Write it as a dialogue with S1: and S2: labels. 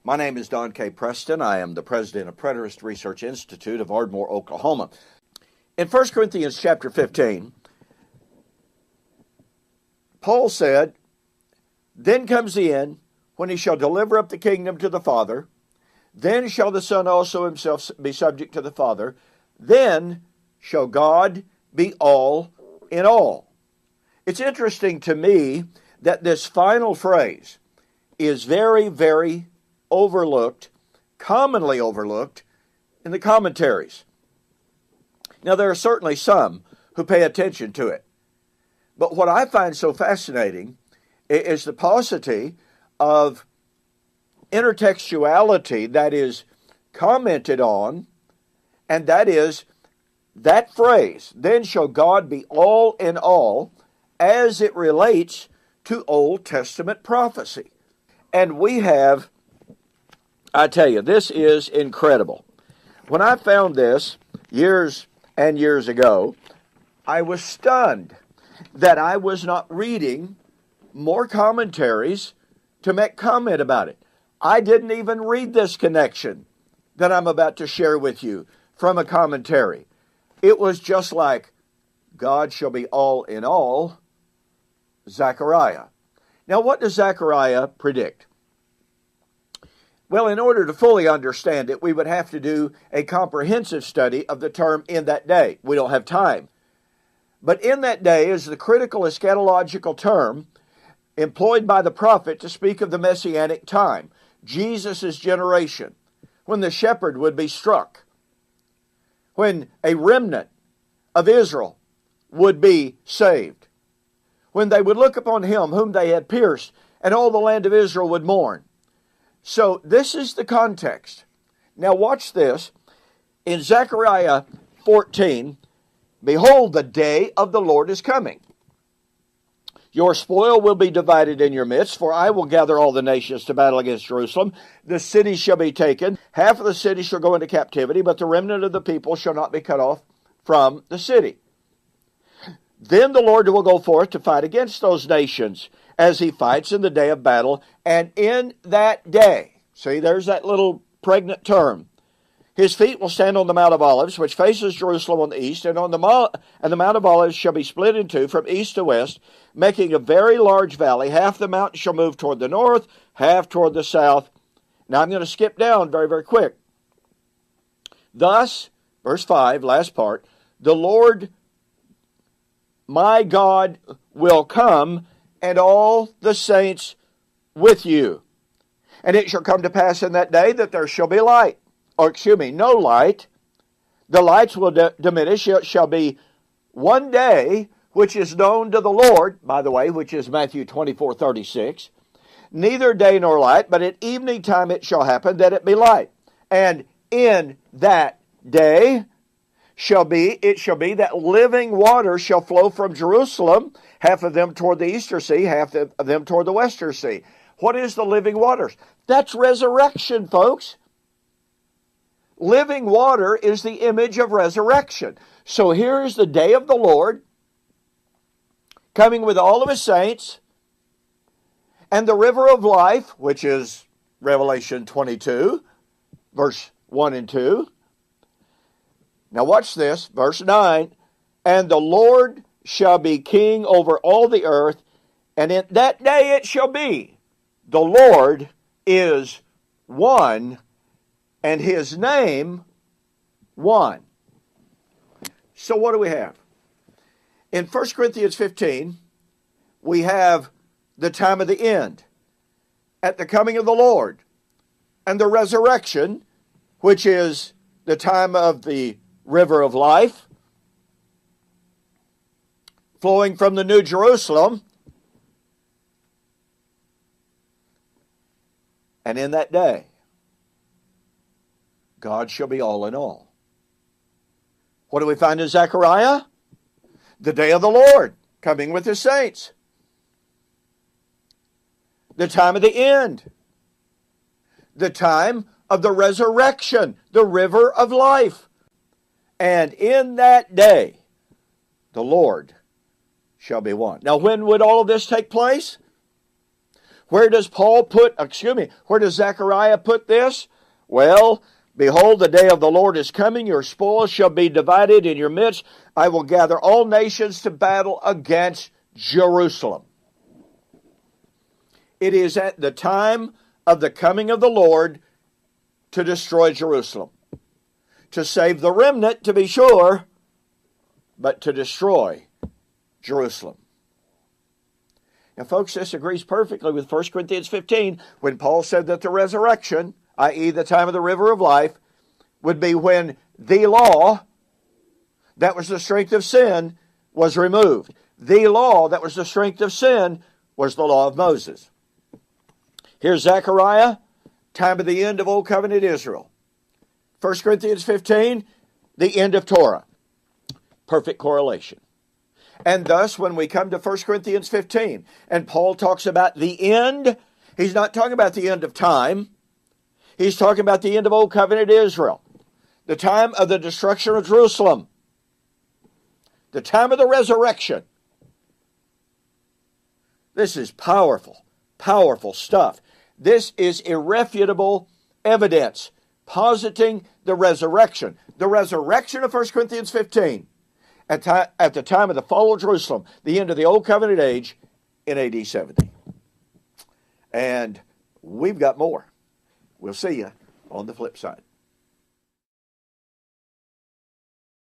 S1: My name is Don K. Preston. I am the president of Preterist Research Institute of Ardmore, Oklahoma. In 1 Corinthians chapter 15, Paul said, "Then comes the end, when he shall deliver up the kingdom to the Father. Then shall the Son also himself be subject to the Father. Then shall God be all in all." It's interesting to me that this final phrase is very, very overlooked, commonly overlooked in the commentaries. Now, there are certainly some who pay attention to it. But what I find so fascinating is the paucity of intertextuality that is commented on, and that is that phrase, "Then shall God be all in all," as it relates to Old Testament prophecy. And we have, I tell you, this is incredible. When I found this years and years ago, I was stunned that I was not reading more commentaries to make comment about it. I didn't even read this connection that I'm about to share with you from a commentary. It was just like, God shall be all in all, Zechariah. Now, what does Zechariah predict? Well, in order to fully understand it, we would have to do a comprehensive study of the term "in that day." We don't have time. But "in that day" is the critical eschatological term employed by the prophet to speak of the messianic time, Jesus' generation, when the shepherd would be struck, when a remnant of Israel would be saved, when they would look upon him whom they had pierced, and all the land of Israel would mourn. So this is the context. Now watch this. In Zechariah 14, "Behold, the day of the Lord is coming. Your spoil will be divided in your midst, for I will gather all the nations to battle against Jerusalem. The city shall be taken. Half of the city shall go into captivity, but the remnant of the people shall not be cut off from the city. Then the Lord will go forth to fight against those nations, as he fights in the day of battle, and in that day," see, there's that little pregnant term, "his feet will stand on the Mount of Olives, which faces Jerusalem on the east, and the Mount of Olives shall be split in two from east to west, making a very large valley. Half the mountain shall move toward the north, half toward the south." Now I'm going to skip down very, very quick. "Thus," verse 5, last part, "the Lord my God will come, and all the saints with you. And it shall come to pass in that day that there shall be no light. The lights will diminish. It shall be one day which is known to the Lord," by the way, which is Matthew 24:36, "neither day nor light, but at evening time it shall happen that it be light. And in that day it shall be that living water shall flow from Jerusalem, half of them toward the eastern sea, half of them toward the western sea." What is the living waters? That's resurrection, folks. Living water is the image of resurrection. So here is the day of the Lord coming with all of his saints, and the river of life, which is Revelation 22, verse 1 and 2. Now watch this, verse 9, "And the Lord shall be king over all the earth, and in that day it shall be, the Lord is one, and his name one." So what do we have? In 1 Corinthians 15, we have the time of the end, at the coming of the Lord, and the resurrection, which is the time of the river of life, flowing from the New Jerusalem. And in that day, God shall be all in all. What do we find in Zechariah? The day of the Lord coming with his saints. The time of the end. The time of the resurrection, the river of life. And in that day, the Lord shall be one. Now, when would all of this take place? Where does where does Zechariah put this? Well, behold, the day of the Lord is coming. Your spoils shall be divided in your midst. I will gather all nations to battle against Jerusalem. It is at the time of the coming of the Lord to destroy Jerusalem. To save the remnant, to be sure, but to destroy Jerusalem. Now, folks, this agrees perfectly with 1 Corinthians 15 when Paul said that the resurrection, i.e. the time of the river of life, would be when the law, that was the strength of sin, was removed. The law, that was the strength of sin, was the law of Moses. Here's Zechariah, time of the end of Old Covenant Israel. 1 Corinthians 15, the end of Torah. Perfect correlation. And thus, when we come to 1 Corinthians 15, and Paul talks about the end, he's not talking about the end of time. He's talking about the end of Old Covenant Israel. The time of the destruction of Jerusalem. The time of the resurrection. This is powerful, powerful stuff. This is irrefutable evidence positing the resurrection. The resurrection of 1 Corinthians 15 at the time of the fall of Jerusalem, the end of the Old Covenant age in AD 70. And we've got more. We'll see you on the flip side.